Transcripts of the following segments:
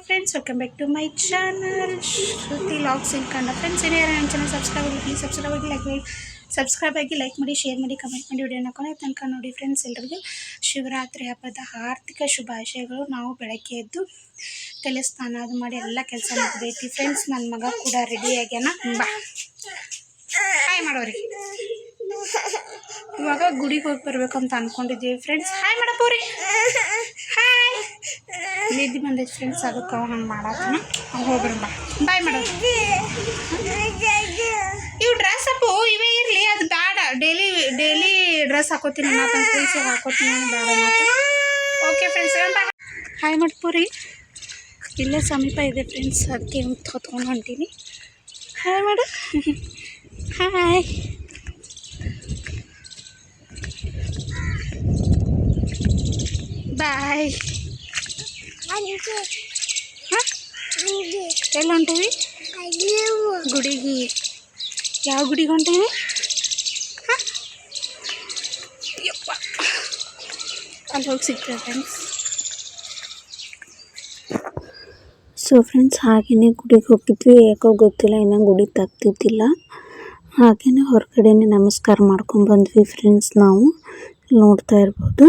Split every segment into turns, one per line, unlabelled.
Friends, welcome back to my channel Shruti logs in Kannada. Friends, ಏನೇ ನನ್ನ channel subscribe ಆಗಿ please subscribe ಆಗಿ like ಮಾಡಿ, ಶೇರ್ ಮಾಡಿ, ಕಮೆಂಟ್ ಮಾಡಿ, ವಿಡಿಯೋನ ಕೊನೆ ತನಕ ನೋಡಿ. ಫ್ರೆಂಡ್ಸ್, ಎಲ್ಲರಿಗೂ ಶಿವರಾತ್ರಿ ಹಬ್ಬದ ಆರ್ಥಿಕ ಶುಭಾಶಯಗಳು. ನಾವು ಬೆಳಗ್ಗೆ ಎದ್ದು ತಲೆ ಸ್ನಾನ ಅದು ಮಾಡಿ ಎಲ್ಲ ಕೆಲಸ ಮುಗಿದೈತಿ. ಫ್ರೆಂಡ್ಸ್, ನನ್ನ ಮಗ ಕೂಡ ರೆಡಿ ಆಗ್ಯಾನ. ಬಾ ಹಾಯ್ ಮಾಡೋರಿ. ಇವಾಗ ಗುಡಿಗೆ ಹೋಗಿ ಬರ್ಬೇಕಂತ ಅನ್ಕೊಂಡಿದ್ದೀವಿ. Friends, hi ಮಾಡಪ್ಪೋರಿ. ಹಾಯ್, ನಿದ್ದೆ ಬಂದೈತಿ ಫ್ರೆಂಡ್ಸ್, ಅದಕ್ಕೆ ಹಂಗೆ ಮಾಡತ್ತಾನ. ಅವ್ನು ಹೋಗ್ಬರ. ಬಾಯ್ ಮಾಡೋದು. ಇವು ಡ್ರೆಸ್ ಅಪ್ಪು ಇವೇ ಇರಲಿ, ಅದು ಬೇಡ. ಡೈಲಿ ಡ್ರೆಸ್ ಹಾಕೋತೀನಿ ಮಾತು ಫ್ರೆಂಡ್ಸ್, ಹಾಕೋತೀನಿ ಬೇಡ ಮಾತು. ಓಕೆ ಫ್ರೆಂಡ್ಸ್, ಹಾಯ್ ಮಾಡ್ಪೋರಿ. ಇಲ್ಲೇ ಸಮೀಪ ಇದೆ ಫ್ರೆಂಡ್ಸ್, ಅದಕ್ಕೆ ಹೊತ್ಕೊಂಡು ಹೊಂಟೀನಿ. ಹಾಯ್ ಮಾಡು. ಹಾಯ್. ಬಾಯ್. ಎಲ್ಲಿ ಹೊಂಟೀವಿ? ಗುಡಿಗೆ. ಯಾವ ಗುಡಿಗೆ ಹೊಂಟೀವಿ? ಯಪ್ಪ, ಅಲ್ಲಿ ಹೋಗಿ ಸಿಗ್ತೇವೆ ಫ್ರೆಂಡ್ಸ್.
ಸೊ ಫ್ರೆಂಡ್ಸ್, ಹಾಗೆಯೇ ಗುಡಿಗೆ ಹೋಗಿದ್ವಿ. ಯಾಕೋ ಗೊತ್ತಿಲ್ಲ, ಇನ್ನೂ ಗುಡಿ ತೆಗ್ದಿದ್ದಿಲ್ಲ. ಹಾಗೆಯೇ ಹೊರಗಡೆನೇ ನಮಸ್ಕಾರ ಮಾಡ್ಕೊಂಡ್ಬಂದ್ವಿ ಫ್ರೆಂಡ್ಸ್. ನಾವು ನೋಡ್ತಾ ಇರ್ಬೋದು,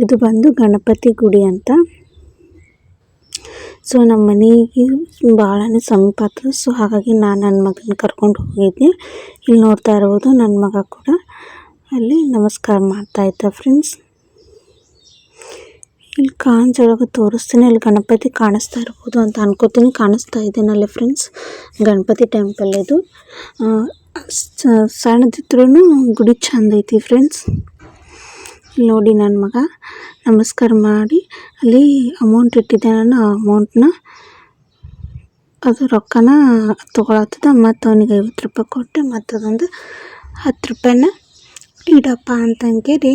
ಇದು ಬಂದು ಗಣಪತಿ ಗುಡಿ ಅಂತ. ಸೊ ನಮ್ಮ ಮನೆಗೆ ಭಾಳನೇ ಸಮೀಪ ಆಗ್ತದೆ. ಸೊ ಹಾಗಾಗಿ ನಾನು ನನ್ನ ಮಗನ ಕರ್ಕೊಂಡು ಹೋಗಿದ್ದೆ. ಇಲ್ಲಿ ನೋಡ್ತಾ ಇರ್ಬೋದು, ನನ್ನ ಮಗ ಕೂಡ ಅಲ್ಲಿ ನಮಸ್ಕಾರ ಮಾಡ್ತಾಯಿದ್ದ ಫ್ರೆಂಡ್ಸ್. ಇಲ್ಲಿ ಕಾಂಜೊಳಗೆ ತೋರಿಸ್ತೀನಿ. ಅಲ್ಲಿ ಗಣಪತಿ ಕಾಣಿಸ್ತಾ ಇರ್ಬೋದು ಅಂತ ಅನ್ಕೋತೀನಿ. ಕಾಣಿಸ್ತಾ ಇದ್ದೇನಲ್ಲ ಫ್ರೆಂಡ್ಸ್, ಗಣಪತಿ ಟೆಂಪಲ್ ಇದು. ಸಣ್ಣದಿದ್ರೂ ಗುಡಿ ಚಂದ ಐತಿ ಫ್ರೆಂಡ್ಸ್. ನೋಡಿ, ನನ್ನ ಮಗ ನಮಸ್ಕಾರ ಮಾಡಿ ಅಲ್ಲಿ ಅಮೌಂಟ್ ಇಟ್ಟಿದ್ದೆ. ನಾನು ಆ ಅಮೌಂಟ್ನ ಅದು ರೊಕ್ಕನ ತೊಗೊಳತ್ತದ. ಮತ್ತು ಅವನಿಗೆ 50 ರೂಪಾಯಿ ಕೊಟ್ಟೆ. ಮತ್ತು ಅದೊಂದು 10 ರೂಪಾಯಿನ ಇಡಪ್ಪ ಅಂತಂಕೇಳಿ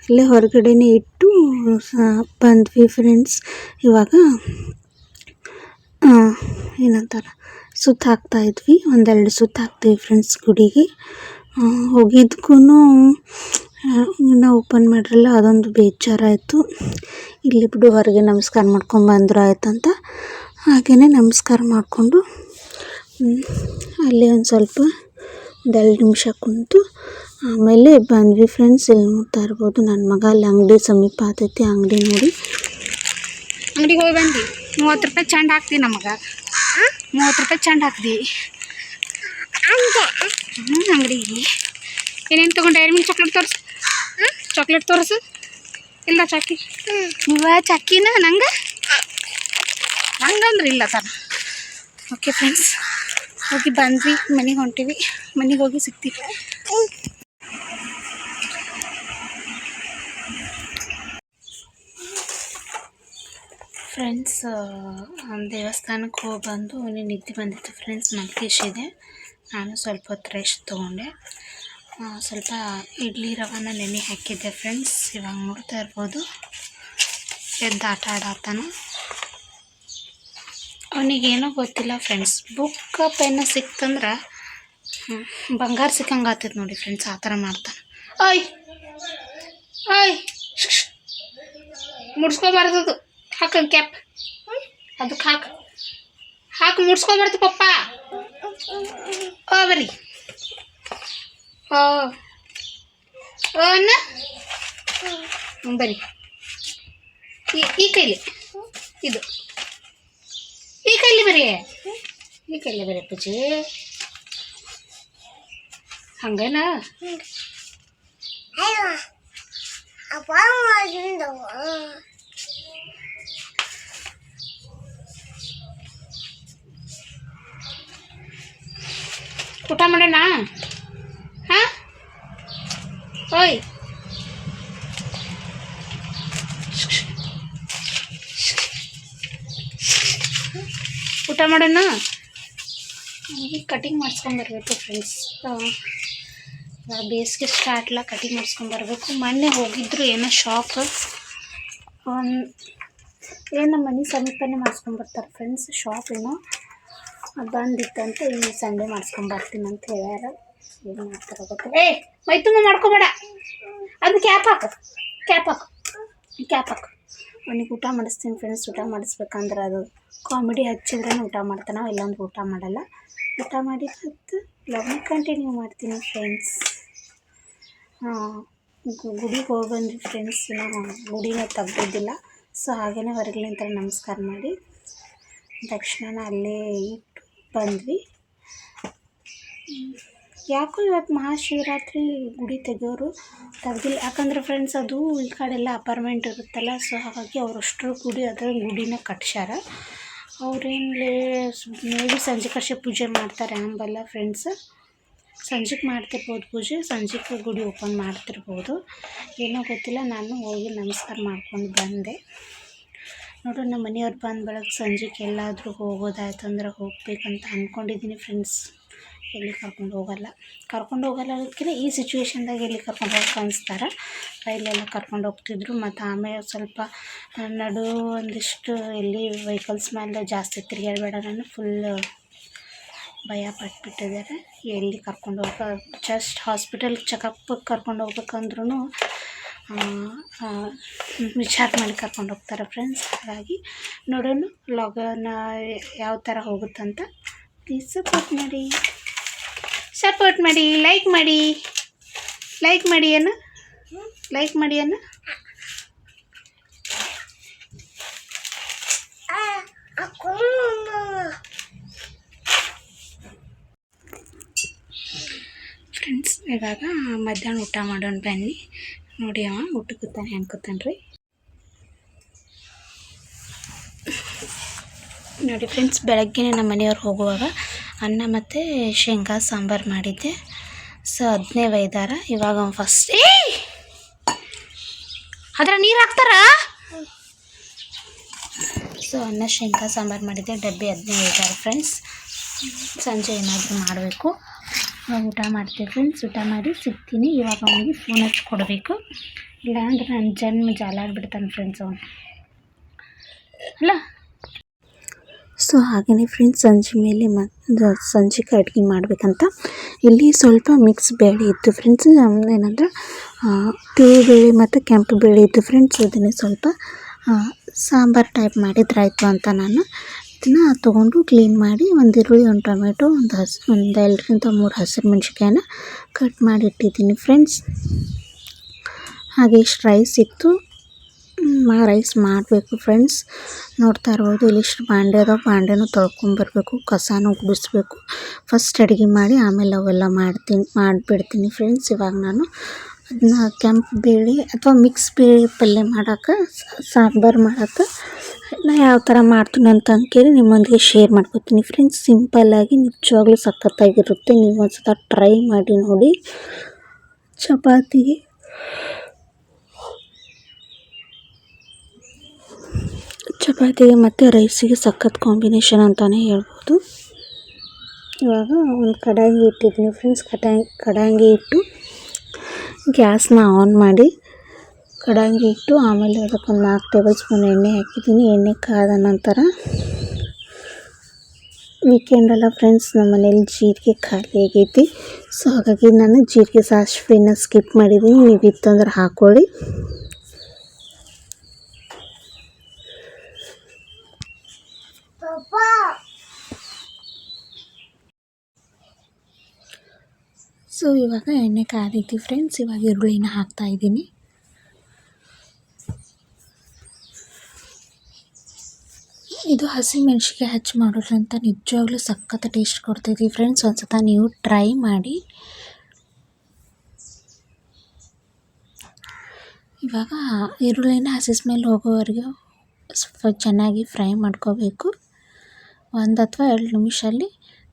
ಅಲ್ಲೇ ಹೊರಗಡೆನೇ ಇಟ್ಟು ಬಂದ್ವಿ ಫ್ರೆಂಡ್ಸ್. ಇವಾಗ ಏನಂತಾರೆ, ಸುತ್ತ ಹಾಕ್ತಾಯಿದ್ವಿ. 1-2 ಸುತ್ತ ಹಾಕ್ತೀವಿ ಫ್ರೆಂಡ್ಸ್ ಗುಡಿಗೆ. ಹೋಗಿದ್ದಕ್ಕೂ ಇನ್ನೂ ಓಪನ್ ಮಾಡಿರಲ್ಲ, ಅದೊಂದು ಬೇಜಾರಾಯಿತು. ಇಲ್ಲಿ ಬಿಡು, ಹೊರಗೆ ನಮಸ್ಕಾರ ಮಾಡ್ಕೊಂಬಂದ್ರು ಆಯ್ತಂತ ಹಾಗೆಯೇ ನಮಸ್ಕಾರ ಮಾಡಿಕೊಂಡು ಅಲ್ಲೇ ಒಂದು ಸ್ವಲ್ಪ 1-2 ನಿಮಿಷ ಕುಂತು ಆಮೇಲೆ ಬಂದ್ವಿ ಫ್ರೆಂಡ್ಸ್. ಇಲ್ಲಿ ನೋಡ್ತಾ ಇರ್ಬೋದು, ನನ್ನ ಮಗ ಅಲ್ಲಿ ಅಂಗಡಿ ಸಮೀಪ ಆಗ್ತೈತಿ. ಅಂಗಡಿ ನೋಡಿ
ಅಂಗಡಿಗೆ ಹೋಗಿ ಬಂದು 30 ರೂಪಾಯಿ ಚಂಡ್ ಹಾಕ್ತೀವಿ. ನಮಗೆ 30 ರೂಪಾಯಿ ಚಂಡ್ ಹಾಕ್ದಿ. ಅಂಗಡಿಗೆ ಏನೇನು ತೊಗೊಂಡೆ? ಡೈರಿ ಮಿಲ್ಕ್ ಚಾಕ್ಲೇಟ್ ತೋರಿಸು. ಚಾಕ್ಲೇಟ್ ತೋರಿಸು. ಇಲ್ಲ ಚಾಕಿ. ಇವ ಚಾಕಿನ ನಂಗೆ ಹಂಗಂದ್ರೆ ಇಲ್ಲ ತಾನ. ಓಕೆ ಫ್ರೆಂಡ್ಸ್, ಹೋಗಿ ಬಂದ್ವಿ. ಮನೆಗೆ ಹೊಂಟೀವಿ. ಮನೆಗೆ ಹೋಗಿ ಸಿಗ್ತೀವಿ. ಫ್ರೆಂಡ್ಸ್, ದೇವಸ್ಥಾನಕ್ಕೆ ಹೋಗಿ ಬಂದು ನಿದ್ದೆ ಬಂದಿತ್ತು ಫ್ರೆಂಡ್ಸ್. ಮಲ್ಕೇಶಿದೆ. ನಾನು ಸ್ವಲ್ಪ ಹೊತ್ತು ರೆಸ್ಟ್ ತೊಗೊಂಡೆ. ಸ್ವಲ್ಪ ಇಡ್ಲಿ ರವಾನ ನೆನೆ ಹಾಕಿದ್ದೆ ಫ್ರೆಂಡ್ಸ್. ಇವಾಗ ನೋಡ್ತಾ ಇರ್ಬೋದು, ಎದ್ದು ಆಟ ಆಡತ್ತಾನ. ಅವನಿಗೇನೋ ಗೊತ್ತಿಲ್ಲ ಫ್ರೆಂಡ್ಸ್, ಬುಕ್ ಪೆನ್ ಸಿಕ್ತಂದ್ರೆ ಬಂಗಾರ ಸಿಕ್ಕಂಗೆ ಆಗ್ತೈತೆ ನೋಡಿ ಫ್ರೆಂಡ್ಸ್. ಆ ಥರ ಮಾಡ್ತಾನೆ. ಓಯ್ ಓಯ್, ಮುಡ್ಸ್ಕೊಬಾರ್ದು. ಹಾಕಂಗೆ ಕ್ಯಾಪ್ ಅದಕ್ಕೆ ಹಾಕಿ ಮುಡ್ಸ್ಕೊಬಾರ್ದು ಪಪ್ಪ. ಬರೀ ಅನ್ನ ಬರೀ ಈ ಕೈಲಿ, ಇದು ಈ ಕೈಲಿ ಬರೀ, ಈ ಕೈಲಿ ಬರೀ ಅಪ್ಪಾಜಿ. ಹಂಗೇನಾ? ಊಟ ಮಾಡೋಣ? ಹಾಂ, ಓಯ್ ಊಟ ಮಾಡೋಣ. ನನಗೆ ಕಟಿಂಗ್ ಮಾಡಿಸ್ಕೊಂಬರ್ಬೇಕು ಫ್ರೆಂಡ್ಸ್. ಬೇಸಿಗೆ ಸ್ಟಾರ್ಟ್ಲ ಕಟಿಂಗ್ ಮಾಡಿಸ್ಕೊಂಬರ್ಬೇಕು. ಮೊನ್ನೆ ಹೋಗಿದ್ರು ಏನೋ ಶಾಪ್, ಏನು ನಮ್ಮ ಮನೆ ಸಮೀಪನೇ ಮಾಡಿಸ್ಕೊಂಬರ್ತಾರೆ ಫ್ರೆಂಡ್ಸ್. ಶಾಪ್ ಏನೋ ಬಂದಿತ್ತಂತೆ. ಈ ಸಂಡೇ ಮಾಡಿಸ್ಕೊಂಬರ್ತೀನಿ ಅಂತ ಹೇಳ್ಯಾರ. ಏನು ಮಾಡ್ತಾರೋ ಗೊತ್ತಿಲ್ಲ. ಮೈ ತುಂಬ ಮಾಡ್ಕೊಬೇಡ. ಅದು ಕ್ಯಾಪ್ ಹಾಕು. ಅವನಿಗೆ ಊಟ ಮಾಡಿಸ್ತೀನಿ ಫ್ರೆಂಡ್ಸ್. ಊಟ ಮಾಡಿಸ್ಬೇಕಂದ್ರೆ ಅದು ಕಾಮಿಡಿ ಹಚ್ಚಿದ್ರೆ ಊಟ ಮಾಡ್ತಾನೆ, ಇಲ್ಲಾಂದ್ರೆ ಊಟ ಮಾಡಲ್ಲ. ಊಟ ಮಾಡಿ ಮತ್ತು ಬ್ಲಾಗ್ನ ಕಂಟಿನ್ಯೂ ಮಾಡ್ತೀನಿ ಫ್ರೆಂಡ್ಸ್. ಗುಡಿಗೆ ಹೋಗಿ ಬಂದ್ವಿ ಫ್ರೆಂಡ್ಸ್, ಗುಡಿನ ತೆಗ್ದಿದ್ದಿಲ್ಲ. ಸೊ ಹಾಗೆಯೇ ಹೊರಗಲಿಂದ ನಮಸ್ಕಾರ ಮಾಡಿ ತಕ್ಷಣ ಅಲ್ಲೇ ಇಟ್ಟು ಬಂದ್ವಿ. ಯಾಕೋ ಇವತ್ತು ಮಹಾಶಿವರಾತ್ರಿ ಗುಡಿ ತೆಗ್ದಿಲ್ಲ. ಯಾಕಂದ್ರೆ ಫ್ರೆಂಡ್ಸ್ ಅದು ಈ ಕಡೆ ಎಲ್ಲ ಅಪಾರ್ಟ್ಮೆಂಟ್ ಇರುತ್ತಲ್ಲ, ಸೊ ಹಾಗಾಗಿ ಅವರಷ್ಟರ ಗುಡಿ ಅದರ ಗುಡಿನ ಕಟ್ಸ್ಯಾರ. ಅವ್ರೇನು ಮೇ ಬಿ ಸಂಜೆ ಕಡೆ ಪೂಜೆ ಮಾಡ್ತಾರೆ ಅಂಬಲ್ಲ ಫ್ರೆಂಡ್ಸ್. ಸಂಜೆಗೆ ಮಾಡ್ತಿರ್ಬೋದು ಪೂಜೆ, ಸಂಜೆಗೆ ಗುಡಿ ಓಪನ್ ಮಾಡ್ತಿರ್ಬೋದು, ಏನೋ ಗೊತ್ತಿಲ್ಲ. ನಾನು ಹೋಗಿ ನಮಸ್ಕಾರ ಮಾಡ್ಕೊಂಡು ಬಂದೆ. ನೋಡು, ನಮ್ಮ ಮನೆಯವ್ರು ಬಂದ ಬೆಳಗ್ಗೆ ಸಂಜೆಗೆ ಎಲ್ಲಾದರೂ ಹೋಗೋದಾಯ್ತಂದ್ರೆ ಹೋಗ್ಬೇಕಂತ ಅಂದ್ಕೊಂಡಿದ್ದೀನಿ ಫ್ರೆಂಡ್ಸ್. ಎಲ್ಲಿ ಕರ್ಕೊಂಡು ಹೋಗಲ್ಲ ಅದಕ್ಕಿಂತ ಈ ಸಿಚುವೇಶನ್ದಾಗ ಎಲ್ಲಿ ಕರ್ಕೊಂಡು ಹೋಗಕ್ಕೆ ಅನಿಸ್ತಾರೆ. ರೈಲೆಲ್ಲ ಕರ್ಕೊಂಡು ಹೋಗ್ತಿದ್ರು. ಮತ್ತು ಆಮೇಲೆ ಸ್ವಲ್ಪ ಒಂದಿಷ್ಟು ಎಲ್ಲಿ ವೆಹಿಕಲ್ಸ್ ಮೇಲೆ ಜಾಸ್ತಿ ತಿರುಗಾಡಬೇಡ, ನಾನು ಫುಲ್ ಭಯ ಪಟ್ಬಿಟ್ಟಿದ್ದಾರೆ. ಎಲ್ಲಿ ಕರ್ಕೊಂಡು ಜಸ್ಟ್ ಹಾಸ್ಪಿಟಲ್ಗೆ ಚೆಕಪ್ಗೆ ಕರ್ಕೊಂಡು ಹೋಗ್ಬೇಕಂದ್ರೂ ವಿಚಾರ ಮಾಡಿ ಕರ್ಕೊಂಡು ಹೋಗ್ತಾರೆ ಫ್ರೆಂಡ್ಸ್. ಹಾಗಾಗಿ ನೋಡೋಣ ಲಾಗನ ಯಾವ ಥರ ಹೋಗುತ್ತಂತ. ಪ್ಲೀಸ್ ಸಪೋರ್ಟ್ ಮಾಡಿ, ಲೈಕ್ ಮಾಡಿ ಅನ್ನು ಫ್ರೆಂಡ್ಸ್. ಇವಾಗ ಮಧ್ಯಾಹ್ನ ಊಟ ಮಾಡೋಣ ಬನ್ನಿ. ನೋಡಿ, ಅವ ಊಟಕ್ಕೆ ಕೂತಾನೆ, ಹೆಂಗೆ ಕೂತಾನೆ ರೀ ನೋಡಿ ಫ್ರೆಂಡ್ಸ್. ಬೆಳಗ್ಗೆ ನಮ್ಮ ಮನೆಯವ್ರು ಹೋಗುವಾಗ ಅನ್ನ ಮತ್ತು ಶೇಂಗಾ ಸಾಂಬಾರು ಮಾಡಿದ್ದೆ. ಸೊ ಅದನ್ನೇ ಒಯ್ದಾರ. ಇವಾಗ ಫಸ್ಟ್ ಅದರ ನೀರು ಹಾಕ್ತಾರ. ಸೊ ಅನ್ನ ಶೇಂಗಾ ಸಾಂಬಾರು ಮಾಡಿದ್ದೆ, ಡಬ್ಬಿ ಅದನ್ನೇ ಒಯ್ದಾರ ಫ್ರೆಂಡ್ಸ್. ಸಂಜೆ ಏನಾದರೂ ಮಾಡಬೇಕು. ಊಟ ಮಾಡ್ತೀವಿ ಫ್ರೆಂಡ್ಸ್. ಊಟ ಮಾಡಿ ಸಿಗ್ತೀನಿ. ಇವಾಗ ಅವನಿಗೆ ಫೋನ್ ಹಚ್ಚಿ ಕೊಡಬೇಕು, ಇಲ್ಲಾಂದ್ರೆ ನನ್ನ ಜನ್ಮ ಜಾಲಾಡ್ಬಿಡ್ತಾನೆ ಫ್ರೆಂಡ್ಸ್ ಅವನು ಅಲ್ಲ.
ಸೊ ಹಾಗೆಯೇ ಫ್ರೆಂಡ್ಸ್, ಸಂಜೆಗೆ ಅಡುಗೆ ಮಾಡಬೇಕಂತ ಇಲ್ಲಿ ಸ್ವಲ್ಪ ಮಿಕ್ಸ್ ಬೇಳೆ ಇತ್ತು ಫ್ರೆಂಡ್ಸ್. ಏನಂದ್ರೆ ತಿಳಿ ಬೇಳೆ ಮತ್ತು ಕೆಂಪು ಬೇಳೆ ಇತ್ತು ಫ್ರೆಂಡ್ಸ್. ಅದನ್ನೇ ಸ್ವಲ್ಪ ಸಾಂಬಾರು ಟೈಪ್ ಮಾಡಿದ್ರಾಯ್ತು ಅಂತ ನಾನು ಇದನ್ನು ತೊಗೊಂಡು ಕ್ಲೀನ್ ಮಾಡಿ ಒಂದು ಈರುಳ್ಳಿ, ಒಂದು ಟೊಮೆಟೊ, ಒಂದು 2-3 ಹಸಿರು ಮೆಣಸಿನ್ಕಾಯಿನ ಕಟ್ ಮಾಡಿ ಇಟ್ಟಿದ್ದೀನಿ ಫ್ರೆಂಡ್ಸ್. ಹಾಗೆ ಇಷ್ಟು ರೈಸ್ ಇತ್ತು, ರೈಸ್ ಮಾಡಬೇಕು ಫ್ರೆಂಡ್ಸ್. ನೋಡ್ತಾ ಇರ್ಬೋದು, ಇಲ್ಲಿಷ್ಟು ಬಾಂಡೆ ಅದಾವೆ. ಬಾಂಡೆನೂ ತೊಳ್ಕೊಂಬರ್ಬೇಕು, ಕಸನೂ ಗುಡಿಸ್ಬೇಕು. ಫಸ್ಟ್ ಅಡುಗೆ ಮಾಡಿ ಆಮೇಲೆ ಅವೆಲ್ಲ ಮಾಡಿಬಿಡ್ತೀನಿ ಫ್ರೆಂಡ್ಸ್. ಇವಾಗ ನಾನು ಅದನ್ನ ಕೆಂಪು ಬೇಳೆ ಅಥವಾ ಮಿಕ್ಸ್ ಬೇಳೆ ಪಲ್ಯ ಮಾಡೋಕೆ, ಸಾಂಬಾರು ಮಾಡೋಕೆ ನಾ ಯಾವ ಥರ ಮಾಡ್ತೀನಿ ಅಂತ ಅಂದ್ಕೇಳಿ ನಿಮ್ಮೊಂದಿಗೆ ಶೇರ್ ಮಾಡ್ಕೊತೀನಿ ಫ್ರೆಂಡ್ಸ್. ಸಿಂಪಲ್ಲಾಗಿ ನಿಜವಾಗ್ಲೂ ಸಖತ್ತಾಗಿರುತ್ತೆ. ನೀವು ಒಂದು ಸಲ ಟ್ರೈ ಮಾಡಿ ನೋಡಿ. ಚಪಾತಿಗೆ ಮತ್ತು ರೈಸಿಗೆ ಸಖತ್ ಕಾಂಬಿನೇಷನ್ ಅಂತಲೇ ಹೇಳ್ಬೋದು. ಇವಾಗ ಒಂದು ಕಡಾಯಿ ಇಟ್ಟಿದ್ದೀನಿ ಫ್ರೆಂಡ್ಸ್. ಕಡಾಯಿ ಇಟ್ಟು ಗ್ಯಾಸ್ನ ಆನ್ ಮಾಡಿ ಕಡಾಯಿ ಇಟ್ಟು ಆಮೇಲೆ ಅದಕ್ಕೊಂದು 4 ಟೇಬಲ್ ಸ್ಪೂನ್ ಎಣ್ಣೆ ಹಾಕಿದ್ದೀನಿ. ಎಣ್ಣೆ ಕಾದ ನಂತರ ವೀಕೆಂಡಲ್ಲ ಫ್ರೆಂಡ್ಸ್, ನಮ್ಮ ಮನೇಲಿ ಜೀರಿಗೆ ಖಾಲಿ ಆಗೈತಿ. ಸೊ ಹಾಗಾಗಿ ನಾನು ಜೀರಿಗೆ ಸಾಸಿವೆನ ಸ್ಕಿಪ್ ಮಾಡಿದ್ದೀನಿ. ನೀವು ಇತ್ತಂದ್ರೆ ಹಾಕ್ಕೊಳ್ಳಿ. ಸೊ ಇವಾಗ ಎಣ್ಣೆ ಕಾದೈತಿ ಫ್ರೆಂಡ್ಸ್. ಇವಾಗ ಈರುಳ್ಳಿನ ಹಾಕ್ತಾಯಿದ್ದೀನಿ. ಇದು ಹಸಿಮೆಣ್ಸಿಕಾಯಿ ಹಚ್ಚಿ ಮಾಡೋದ್ರಂತ ನಿಜವಾಗ್ಲೂ ಸಖತ್ ಟೇಸ್ಟ್ ಕೊಡ್ತೈತಿ ಫ್ರೆಂಡ್ಸ್. ಒಂದು ಸಲ ನೀವು ಟ್ರೈ ಮಾಡಿ. ಇವಾಗ ಈರುಳ್ಳಿನ ಹಸಿ ಸ್ಮೆಲ್ ಹೋಗೋವರೆಗೆ ಚೆನ್ನಾಗಿ ಫ್ರೈ ಮಾಡ್ಕೋಬೇಕು. 1 ಅಥವಾ 2 ನಿಮಿಷಲ್ಲಿ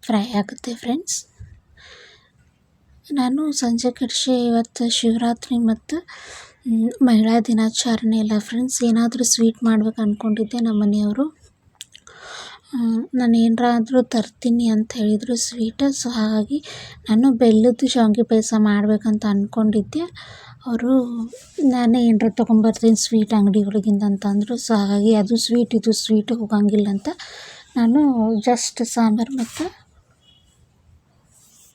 ಫ್ರೈ ಆಗುತ್ತೆ ಫ್ರೆಂಡ್ಸ್. ನಾನು ಸಂಜೆ ಕಡೆ ಇವತ್ತು ಶಿವರಾತ್ರಿ ಮತ್ತು ಮಹಿಳಾ ದಿನಾಚರಣೆ ಎಲ್ಲ ಫ್ರೆಂಡ್ಸ್. ಏನಾದರೂ ಸ್ವೀಟ್ ಮಾಡ್ಬೇಕು ಅಂದ್ಕೊಂಡಿದ್ದೆ. ನಮ್ಮ ಮನೆಯವರು ನಾನು ಏನಾದರೂ ತರ್ತೀನಿ ಅಂತ ಹೇಳಿದರು ಸ್ವೀಟ್. ಸೊ ಹಾಗಾಗಿ ನಾನು ಬೆಲ್ಲದ ಶಾವಿಗೆ ಪಾಯಸ ಮಾಡಬೇಕಂತ ಅಂದ್ಕೊಂಡಿದ್ದೆ. ಅವರು ನಾನೇ ಏನಾರ ತೊಗೊಂಬರ್ತೀನಿ ಸ್ವೀಟ್ ಅಂಗಡಿಗಳಿಗಿಂದ ಅಂತಂದರು. ಸೊ ಹಾಗಾಗಿ ಅದು ಸ್ವೀಟ್ ಇದು ಸ್ವೀಟ್ ಹೋಗಂಗಿಲ್ಲ ಅಂತ ನಾನು ಜಸ್ಟ್ ಸಾಂಬಾರು ಮತ್ತು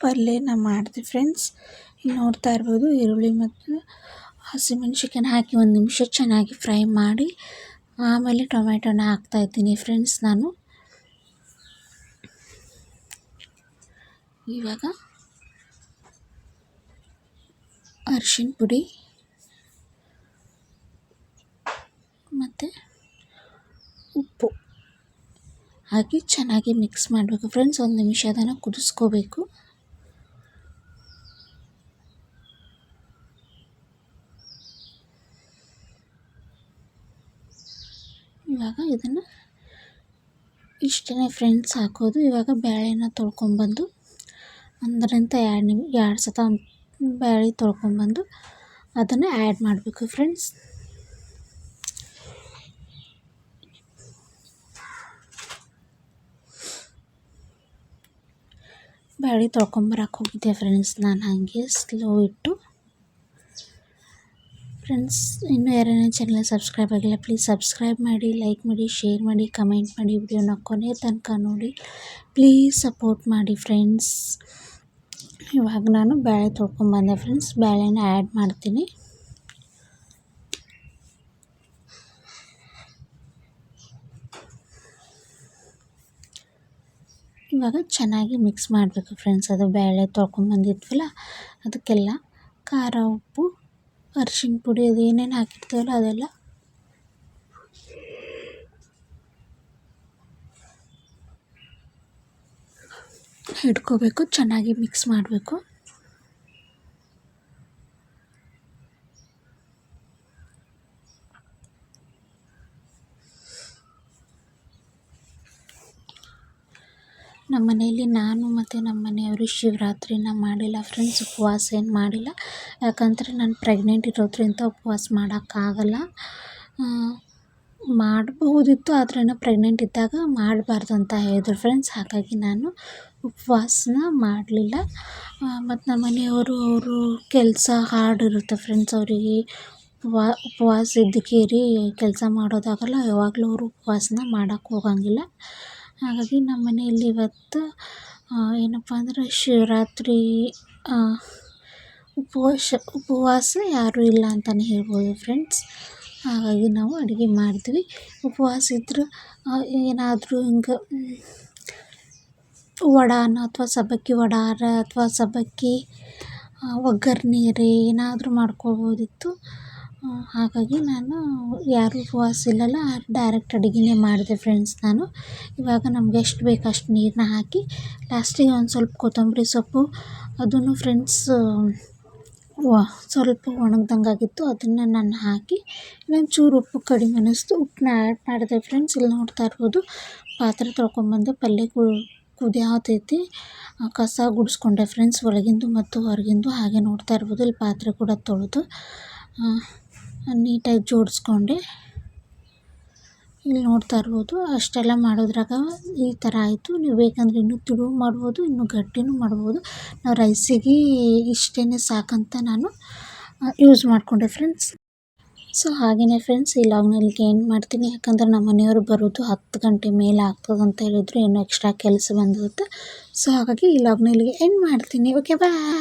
ಪಲ್ಯನ ಮಾಡಿದೆ ಫ್ರೆಂಡ್ಸ್. ಇಲ್ಲಿ ನೋಡ್ತಾ ಇರ್ಬೋದು, ಈರುಳ್ಳಿ ಮತ್ತು ಹಸಿಮೆಣ್ಸಿಕಾಯಿನ ಹಾಕಿ 1 ನಿಮಿಷ ಚೆನ್ನಾಗಿ ಫ್ರೈ ಮಾಡಿ ಆಮೇಲೆ ಟೊಮೆಟೊನ ಹಾಕ್ತಾಯಿದ್ದೀನಿ ಫ್ರೆಂಡ್ಸ್ ನಾನು. ಇವಾಗ ಅರಿಶಿನ ಪುಡಿ ಮತ್ತು ಉಪ್ಪು ಹಾಕಿ ಚೆನ್ನಾಗಿ ಮಿಕ್ಸ್ ಮಾಡಬೇಕು ಫ್ರೆಂಡ್ಸ್. 1 ನಿಮಿಷ ಅದನ್ನು ಕುದಿಸ್ಕೋಬೇಕು. ಇವಾಗ ಇದನ್ನು ಇಷ್ಟೇ ಫ್ರೆಂಡ್ಸ್ ಹಾಕೋದು. ಇವಾಗ ಬೇಳೆನ ತೊಳ್ಕೊಂಬಂದು 1-2 ಸತ ಬೇಳೆ ತೊಳ್ಕೊಂಬಂದು ಅದನ್ನು ಆ್ಯಡ್ ಮಾಡಬೇಕು ಫ್ರೆಂಡ್ಸ್. ಬೇಳೆ ತೊಳ್ಕೊಂಬರಕ್ಕೆ ಹೋಗಿದ್ದೆ ಫ್ರೆಂಡ್ಸ್ ನಾನು, ಹಾಗೆ ಸ್ಲೋ ಇಟ್ಟು. ಫ್ರೆಂಡ್ಸ್ ಇನ್ನೂ ಯಾರನ್ನ ಚಾನಲ್ ಸಬ್ಸ್ಕ್ರೈಬ್ ಆಗಿಲ್ಲ ಪ್ಲೀಸ್ ಸಬ್ಸ್ಕ್ರೈಬ್ ಮಾಡಿ, ಲೈಕ್ ಮಾಡಿ, ಶೇರ್ ಮಾಡಿ, ಕಮೆಂಟ್ ಮಾಡಿ, ವಿಡಿಯೋನ ಕೊನೆ ತನಕ ನೋಡಿ ಪ್ಲೀಸ್ ಸಪೋರ್ಟ್ ಮಾಡಿ ಫ್ರೆಂಡ್ಸ್. ಇವಾಗ ನಾನು ಬೇಳೆ ತೊಳ್ಕೊಂಬಂದೆ ಫ್ರೆಂಡ್ಸ್, ಬೇಳೆನ ಆ್ಯಡ್ ಮಾಡ್ತೀನಿ. ಇವಾಗ ಚೆನ್ನಾಗಿ ಮಿಕ್ಸ್ ಮಾಡಬೇಕು ಫ್ರೆಂಡ್ಸ್. ಅದು ಬೇಳೆ ತೊಳ್ಕೊಂಬಂದಿದ್ವಲ್ಲ ಅದಕ್ಕೆಲ್ಲ ಖಾರ, ಉಪ್ಪು, ಅರಿಶಿನ ಪುಡಿ ಅದು ಏನೇನು ಹಾಕಿರ್ತೀವಲ್ಲ ಅದೆಲ್ಲ ಹಿಡ್ಕೋಬೇಕು, ಚೆನ್ನಾಗಿ ಮಿಕ್ಸ್ ಮಾಡಬೇಕು. ನಮ್ಮ ಮನೆಯಲ್ಲಿ ನಾನು ಮತ್ತು ನಮ್ಮ ಮನೆಯವರು ಶಿವರಾತ್ರಿನ ಮಾಡಿಲ್ಲ ಫ್ರೆಂಡ್ಸ್, ಉಪವಾಸ ಏನು ಮಾಡಿಲ್ಲ. ಯಾಕಂದರೆ ನಾನು ಪ್ರೆಗ್ನೆಂಟ್ ಇರೋದ್ರಿಂದ ಉಪವಾಸ ಮಾಡೋಕ್ಕಾಗಲ್ಲ. ಮಾಡಬಹುದಿತ್ತು ಆದರೆ ಪ್ರೆಗ್ನೆಂಟ್ ಇದ್ದಾಗ ಮಾಡಬಾರ್ದು ಅಂತ ಹೇಳಿದ್ರು ಫ್ರೆಂಡ್ಸ್. ಹಾಗಾಗಿ ನಾನು ಉಪವಾಸನ ಮಾಡಲಿಲ್ಲ. ಮತ್ತು ನಮ್ಮ ಮನೆಯವರು ಅವರು ಕೆಲಸ ಹಾರ್ಡ್ ಇರುತ್ತೆ ಫ್ರೆಂಡ್ಸ್, ಅವರಿಗೆ ಉಪವಾಸ ಇದ್ದಕ್ಕೇರಿ ಕೆಲಸ ಮಾಡೋದಾಗಲ್ಲ. ಯಾವಾಗಲೂ ಅವರು ಉಪವಾಸನ ಮಾಡೋಕ್ಕೆ ಹೋಗಂಗಿಲ್ಲ. ಹಾಗಾಗಿ ನಮ್ಮ ಮನೆಯಲ್ಲಿ ಇವತ್ತು ಏನಪ್ಪ ಅಂದರೆ ಶಿವರಾತ್ರಿ ಉಪವಾಸ ಯಾರೂ ಇಲ್ಲ ಅಂತಲೇ ಹೇಳ್ಬೋದು ಫ್ರೆಂಡ್ಸ್. ಹಾಗಾಗಿ ನಾವು ಅಡುಗೆ ಮಾಡಿದ್ವಿ. ಉಪವಾಸ ಇದ್ದರೆ ಏನಾದರೂ ಹಿಂಗೆ ವಡಾನ ಅಥವಾ ಸಬ್ಬಕ್ಕಿ ವಡಾರ ಅಥವಾ ಸಬ್ಬಕ್ಕಿ ಒಗ್ಗರ್ಣೆ ಏನಾದರೂ ಮಾಡ್ಕೊಳ್ಬೋದಿತ್ತು. ಹಾಗಾಗಿ ನಾನು ಯಾರೂ ಉಪವಾಸ ಇಲ್ಲಲ್ಲ, ಡೈರೆಕ್ಟ್ ಅಡುಗೆನೇ ಮಾಡಿದೆ ಫ್ರೆಂಡ್ಸ್ ನಾನು. ಇವಾಗ ನಮ್ಗೆ ಎಷ್ಟು ಬೇಕು ಅಷ್ಟು ನೀರನ್ನ ಹಾಕಿ ಲಾಸ್ಟಿಗೆ ಒಂದು ಸ್ವಲ್ಪ ಕೊತ್ತಂಬರಿ ಸೊಪ್ಪು ಅದನ್ನು ಫ್ರೆಂಡ್ಸ್ ಸ್ವಲ್ಪ ಒಣಗ್ದಂಗಾಗಿತ್ತು, ಅದನ್ನು ನಾನು ಹಾಕಿ ಇನ್ನೊಂಚೂರು ಉಪ್ಪು ಕಡಿಮೆ ಅನ್ನಿಸ್ತು, ಉಪ್ಪನ್ನ ಆ್ಯಡ್ ಮಾಡಿದೆ ಫ್ರೆಂಡ್ಸ್. ಇಲ್ಲಿ ನೋಡ್ತಾ ಇರ್ಬೋದು ಪಾತ್ರೆ ತೊಳ್ಕೊಂಬಂದೆ, ಪಲ್ಯ ಕುದಿಯಾತೈತಿ, ಕಸ ಗುಡಿಸ್ಕೊಂಡೆ ಫ್ರೆಂಡ್ಸ್, ಒಳಗಿಂದು ಮತ್ತು ಹೊರಗಿಂದು. ಹಾಗೆ ನೋಡ್ತಾ ಇರ್ಬೋದು ಇಲ್ಲಿ ಪಾತ್ರೆ ಕೂಡ ತೊಳೆದು ನೀಟಾಗಿ ಜೋಡಿಸ್ಕೊಂಡೆ. ಇಲ್ಲಿ ನೋಡ್ತಾ ಇರ್ಬೋದು ಅಷ್ಟೆಲ್ಲ ಮಾಡೋದ್ರಾಗ ಈ ಥರ ಆಯಿತು. ನೀವು ಬೇಕಂದ್ರೆ ಇನ್ನೂ ತಿಳು ಮಾಡ್ಬೋದು, ಇನ್ನೂ ಗಟ್ಟಿನೂ ಮಾಡ್ಬೋದು. ನಾವು ರೈಸಿಗೆ ಇಷ್ಟೇ ಸಾಕಂತ ನಾನು ಯೂಸ್ ಮಾಡಿಕೊಂಡೆ ಫ್ರೆಂಡ್ಸ್. ಸೊ ಹಾಗೆಯೇ ಫ್ರೆಂಡ್ಸ್ ಈ ಲಾಗ್ನಲ್ಲಿಗೆ ಎಂಡ್ ಮಾಡ್ತೀನಿ. ಯಾಕಂದ್ರೆ ನಮ್ಮ ಮನೆಯವರು ಬರೋದು 10 ಗಂಟೆ ಮೇಲೆ ಆಗ್ತದೆ ಅಂತ ಹೇಳಿದ್ರು, ಇನ್ನೂ ಎಕ್ಸ್ಟ್ರಾ ಕೆಲಸ ಬಂದಿರುತ್ತೆ. ಸೊ ಹಾಗಾಗಿ ಈ ಲಾಗ್ನಲ್ಲಿಗೆ ಎಂಡ್ ಮಾಡ್ತೀನಿ. Okay bye.